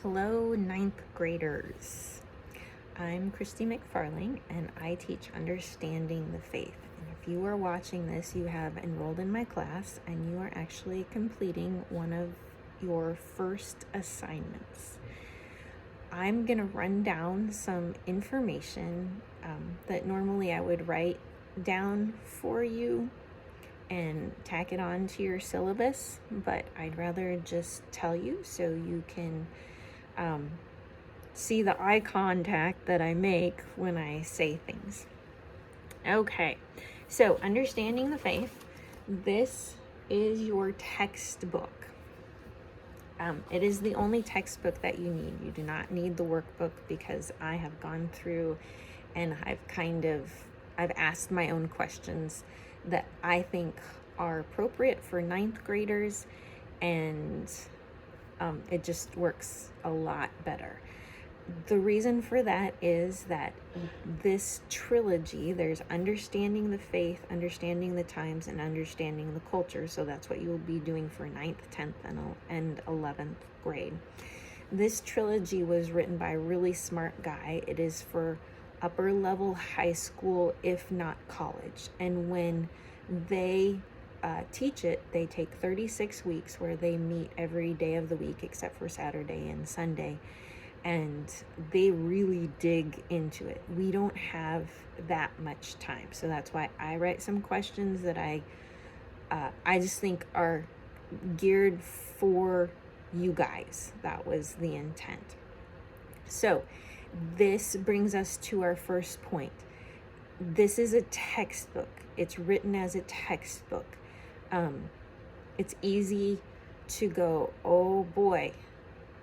Hello, ninth graders. I'm Christy McFarling, and I teach Understanding the Faith. And if you are watching this, you have enrolled in my class, and you are actually completing one of your first assignments. I'm going to run down some information that normally I would write down for you and tack it on to your syllabus, but I'd rather just tell you so you can see the eye contact that I make when I say things. Okay, so Understanding the Faith, this is your textbook. It is the only textbook that you need. You do not need the workbook because I have gone through and I've asked my own questions that I think are appropriate for ninth graders, and it just works a lot better. The reason for that is that this trilogy, there's Understanding the Faith, Understanding the Times, and Understanding the Culture. So that's what you will be doing for 9th, 10th, and 11th grade. This trilogy was written by a really smart guy. It is for upper level high school, if not college. And when they teach it, they take 36 weeks where they meet every day of the week except for Saturday and Sunday. And they really dig into it. We don't have that much time. So that's why I write some questions that I just think are geared for you guys. That was the intent. So this brings us to our first point. This is a textbook. It's written as a textbook. It's easy to go, oh boy,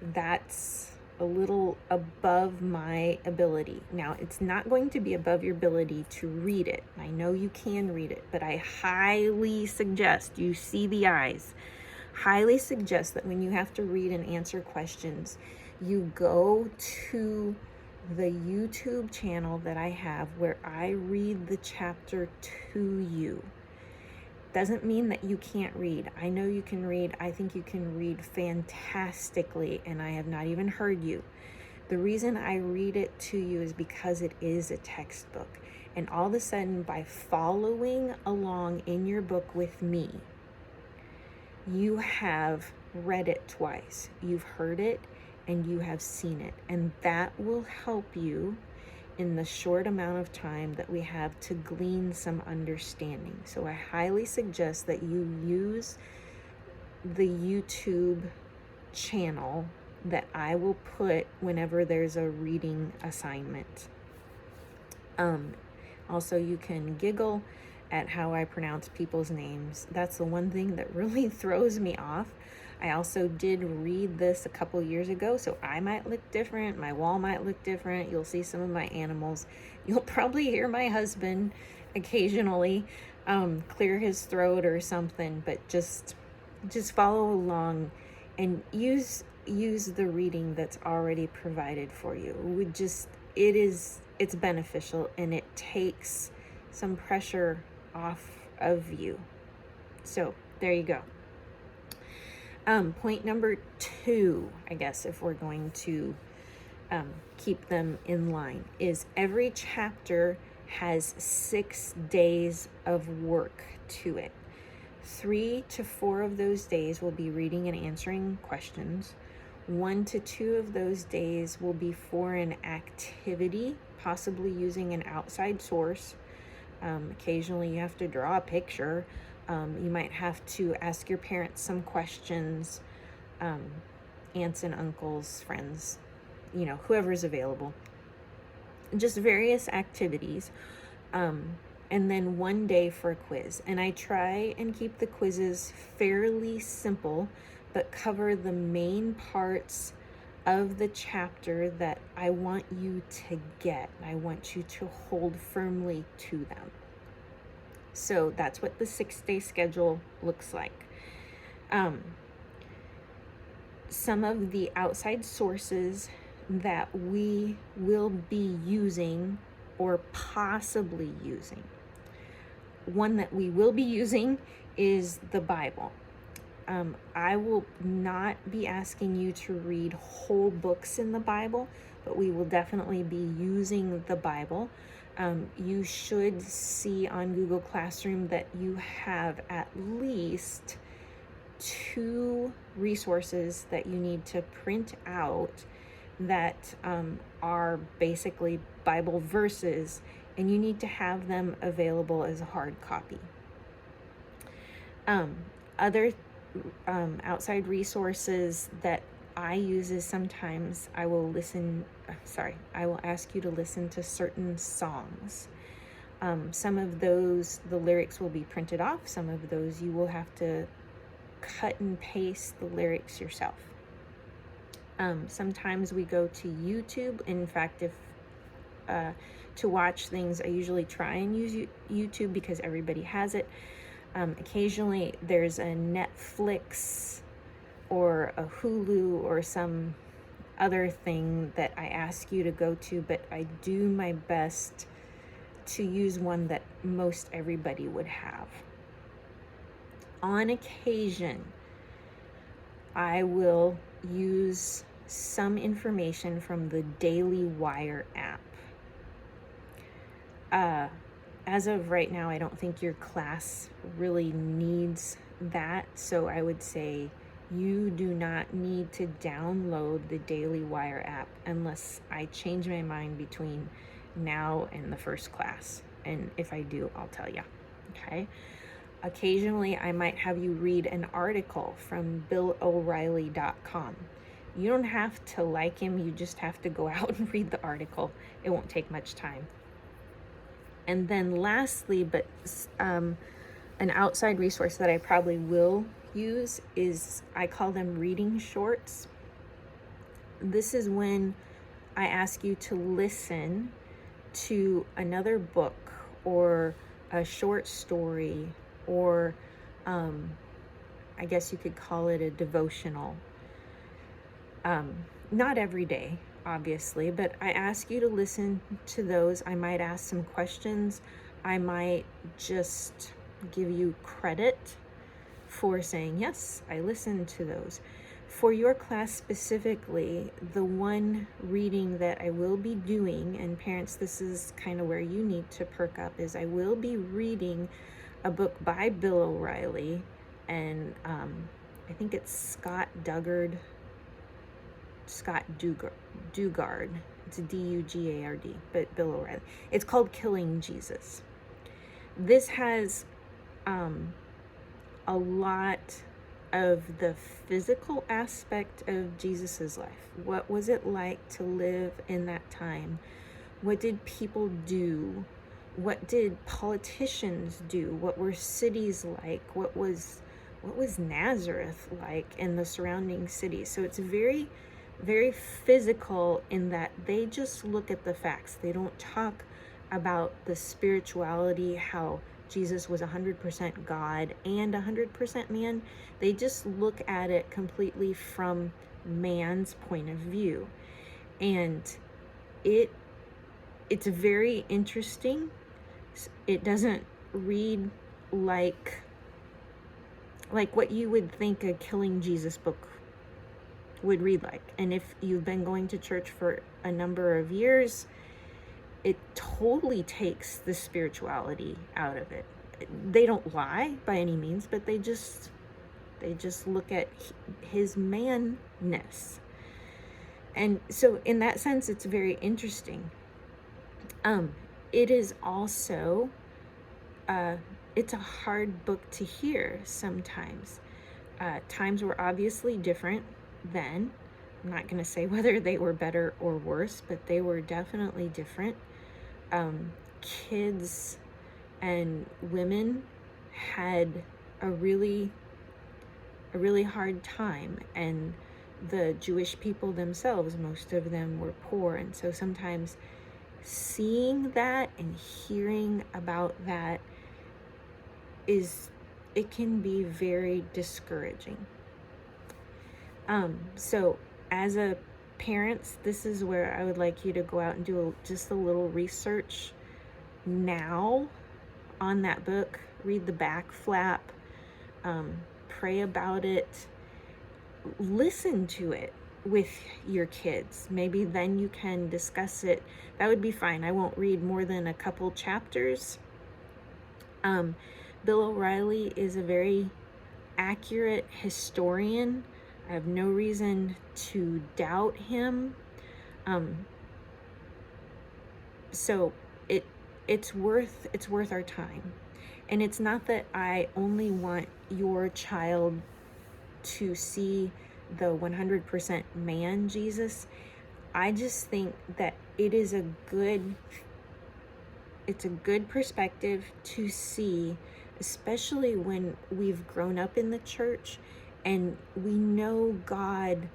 that's a little above my ability. Now, it's not going to be above your ability to read it. I know you can read it, but I highly suggest, you see the eyes, highly suggest that when you have to read and answer questions, you go to the YouTube channel that I have where I read the chapter to you. Doesn't mean that you can't read. I know you can read. I think you can read fantastically, and I have not even heard you. The reason I read it to you is because it is a textbook. And all of a sudden, by following along in your book with me, you have read it twice. You've heard it and you have seen it. And that will help you in the short amount of time that we have to glean some understanding. So I highly suggest that you use the YouTube channel that I will put whenever there's a reading assignment. Also, you can giggle at how I pronounce people's names. That's the one thing that really throws me off. I also did read this a couple years ago, so I might look different. My wall might look different. You'll see some of my animals. You'll probably hear my husband occasionally clear his throat or something, but just follow along and use the reading that's already provided for you. It's beneficial, and it takes some pressure off of you. So there you go. Point number 2, I guess, if we're going to keep them in line, is every chapter has 6 days of work to it. 3 to 4 of those days will be reading and answering questions. 1 to 2 of those days will be for an activity, possibly using an outside source. Occasionally you have to draw a picture. You might have to ask your parents some questions, aunts and uncles, friends, whoever's available. Just various activities. And then 1 day for a quiz. And I try and keep the quizzes fairly simple, but cover the main parts of the chapter that I want you to get. I want you to hold firmly to them. So that's what the 6-day schedule looks like. Some of the outside sources that we will be using or possibly using. One that we will be using is the Bible. I will not be asking you to read whole books in the Bible, but we will definitely be using the Bible. You should see on Google Classroom that you have at least 2 resources that you need to print out that are basically Bible verses, and you need to have them available as a hard copy. Other outside resources that I use is sometimes I will ask you to listen to certain songs. Some of those, the lyrics will be printed off. Some of those you will have to cut and paste the lyrics yourself. Sometimes we go to YouTube. In fact, if to watch things, I usually try and use YouTube because everybody has it. Occasionally there's a Netflix or a Hulu or some other thing that I ask you to go to, but I do my best to use one that most everybody would have. On occasion, I will use some information from the Daily Wire app. As of right now, I don't think your class really needs that, so I would say you do not need to download the Daily Wire app unless I change my mind between now and the first class. And if I do, I'll tell you. Okay? Occasionally, I might have you read an article from BillO'Reilly.com. You don't have to like him, you just have to go out and read the article. It won't take much time. And then lastly, but an outside resource that I probably will use is, I call them reading shorts. This is when I ask you to listen to another book or a short story, or I guess you could call it a devotional. Not every day, obviously, but I ask you to listen to those. I might ask some questions. I might just give you credit for saying, yes, I listened to those. For your class specifically, the one reading that I will be doing, and parents, this is kind of where you need to perk up, is I will be reading a book by Bill O'Reilly, and I think it's Scott Dugard. It's a Dugard, but Bill O'Reilly. It's called Killing Jesus. This has a lot of the physical aspect of Jesus's life. What was it like to live in that time? What did people do? What did politicians do? What were cities like? What was Nazareth like in the surrounding cities? So it's very, very physical in that they just look at the facts. They don't talk about the spirituality, how Jesus was 100% God and 100% man. They just look at it completely from man's point of view. And it's very interesting. It doesn't read like what you would think a Killing Jesus book would read like. And if you've been going to church for a number of years, it totally takes the spirituality out of it. They don't lie by any means, but they just look at his manness. And so in that sense, it's very interesting. It is also, it's a hard book to hear sometimes. Times were obviously different then. I'm not going to say whether they were better or worse, but they were definitely different. Kids and women had a really hard time, and the Jewish people themselves, most of them were poor, and so sometimes seeing that and hearing about that it can be very discouraging. So as a parents, this is where I would like you to go out and do just a little research now on that book. Read the back flap, pray about it, listen to it with your kids. Maybe then you can discuss it. That would be fine. I won't read more than a couple chapters. Bill O'Reilly is a very accurate historian. I have no reason to doubt him. So it's worth our time. And it's not that I only want your child to see the 100% man Jesus. I just think that it's a good perspective to see, especially when we've grown up in the church and we know God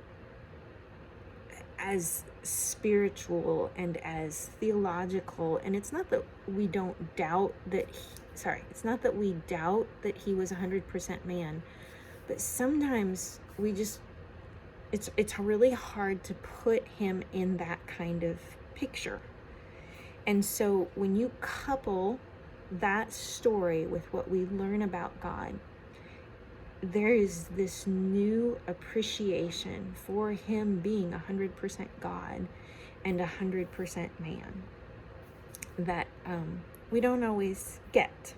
as spiritual and as theological. And it's not that we don't doubt that it's not that we doubt that he was 100% man, but sometimes it's really hard to put him in that kind of picture. And so when you couple that story with what we learn about God, there is this new appreciation for him being 100% God and 100% man that we don't always get.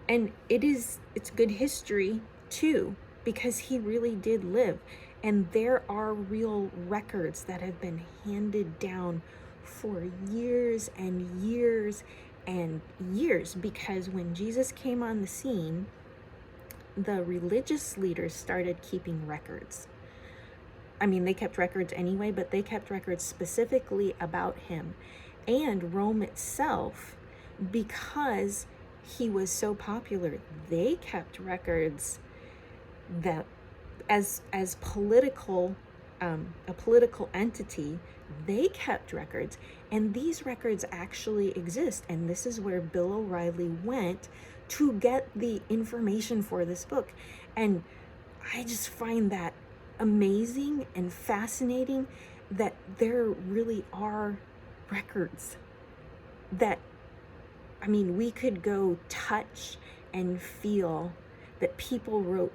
And it's good history too, because he really did live. And there are real records that have been handed down for years and years and years, because when Jesus came on the scene, the religious leaders started keeping records. I mean, they kept records anyway, but they kept records specifically about him. And Rome itself, because he was so popular, they kept records that as political, a political entity, they kept records. And these records actually exist. And this is where Bill O'Reilly went to get the information for this book. And I just find that amazing and fascinating that there really are records that, I mean, we could go touch and feel that people wrote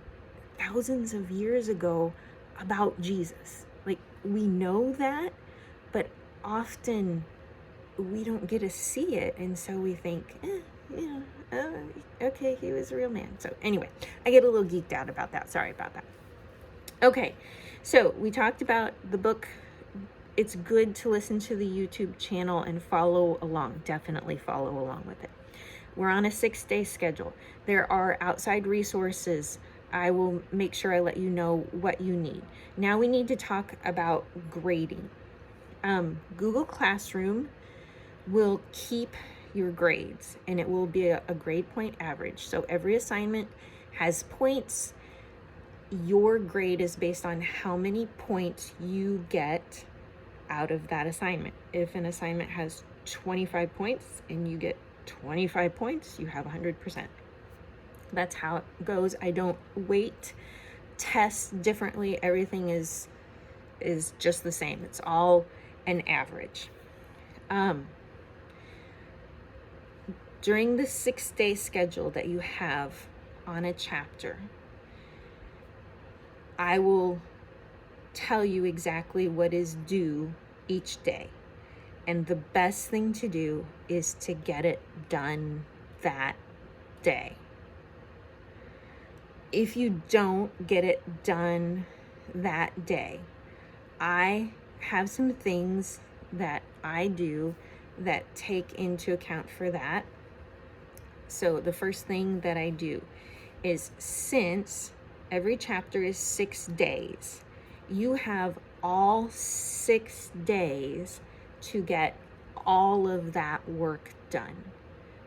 thousands of years ago about Jesus. Like, we know that, but often we don't get to see it. And so we think, okay, he was a real man. So anyway, I get a little geeked out about that. Sorry about that. Okay, so we talked about the book. It's good to listen to the YouTube channel and follow along. Definitely follow along with it. We're on a 6-day schedule. There are outside resources. I will make sure I let you know what you need. Now we need to talk about grading. Google Classroom will keep your grades, and it will be a grade point average. So every assignment has points. Your grade is based on how many points you get out of that assignment. If an assignment has 25 points and you get 25 points, you have 100%. That's how it goes. I don't weight tests differently. Everything is just the same. It's all an average. During the 6-day schedule that you have on a chapter, I will tell you exactly what is due each day. And the best thing to do is to get it done that day. If you don't get it done that day, I have some things that I do that take into account for that. So the first thing that I do is, since every chapter is 6 days, you have all 6 days to get all of that work done.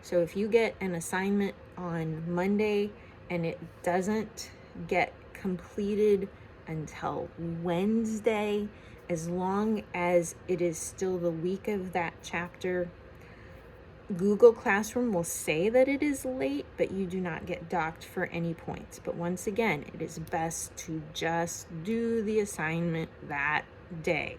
So if you get an assignment on Monday and it doesn't get completed until Wednesday, as long as it is still the week of that chapter, Google Classroom will say that it is late, but you do not get docked for any points. But once again, it is best to just do the assignment that day.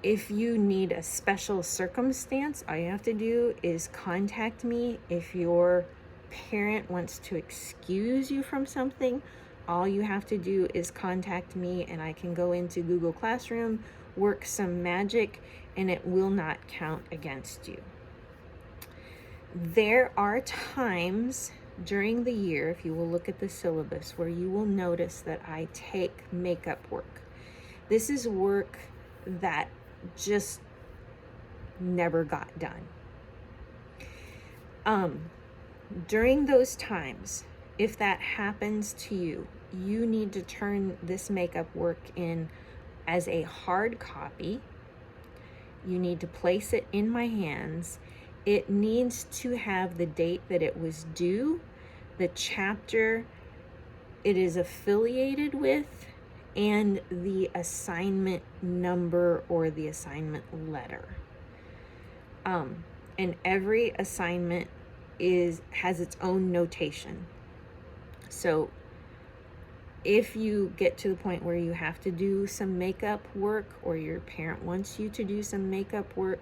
If you need a special circumstance, all you have to do is contact me. If your parent wants to excuse you from something, all you have to do is contact me and I can go into Google Classroom, work some magic, and it will not count against you. There are times during the year, if you will look at the syllabus, where you will notice that I take makeup work. This is work that just never got done. During those times, if that happens to you, you need to turn this makeup work in as a hard copy. You need to place it in my hands. It needs to have the date that it was due, the chapter it is affiliated with, and the assignment number or the assignment letter. And every assignment has its own notation. So if you get to the point where you have to do some makeup work, or your parent wants you to do some makeup work,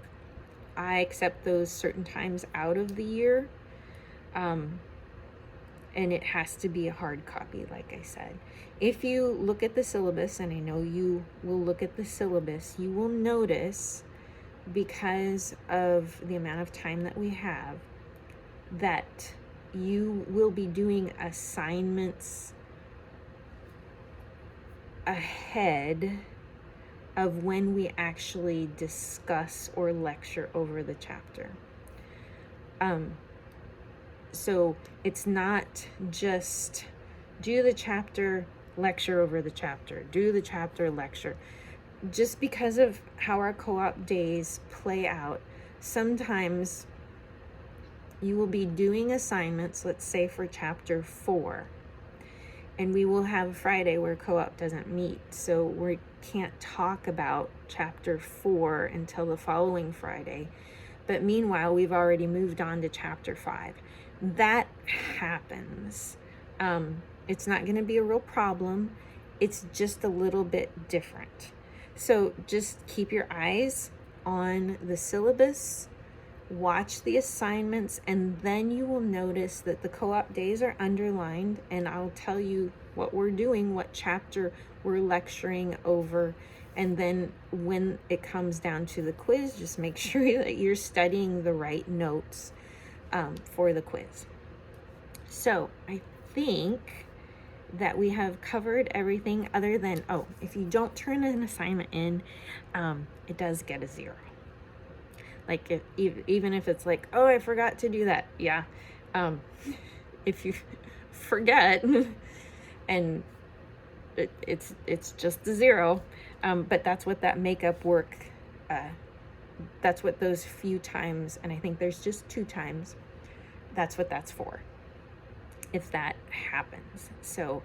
I accept those certain times out of the year. And it has to be a hard copy, like I said. If you look at the syllabus, and I know you will look at the syllabus, you will notice, because of the amount of time that we have, that you will be doing assignments ahead of when we actually discuss or lecture over the chapter. So it's not just do the chapter, lecture over the chapter, do the chapter, lecture. Just because of how our co-op days play out, sometimes you will be doing assignments, let's say for chapter 4, and we will have a Friday where co-op doesn't meet, so we can't talk about chapter 4 until the following Friday. But meanwhile, we've already moved on to chapter 5. That happens. It's not going to be a real problem. It's just a little bit different. So just keep your eyes on the syllabus, watch the assignments, and then you will notice that the co-op days are underlined, and I'll tell you what we're doing, what chapter we're lecturing over. And then when it comes down to the quiz, just make sure that you're studying the right notes for the quiz. So I think that we have covered everything, other than, if you don't turn an assignment in, it does get a 0. Like even if it's like, I forgot to do that. Yeah. If you forget and it's just a 0. But that's what that makeup work, that's what those few times, and I think there's just 2 times, that's what that's for, if that happens. So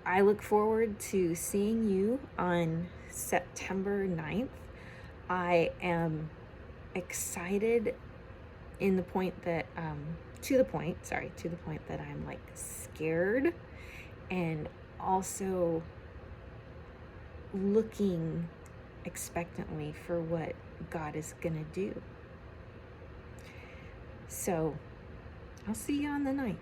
I look forward to seeing you on September 9th. I am excited to the point that I'm like scared, and also looking expectantly for what God is gonna do. So I'll see you on the 9th.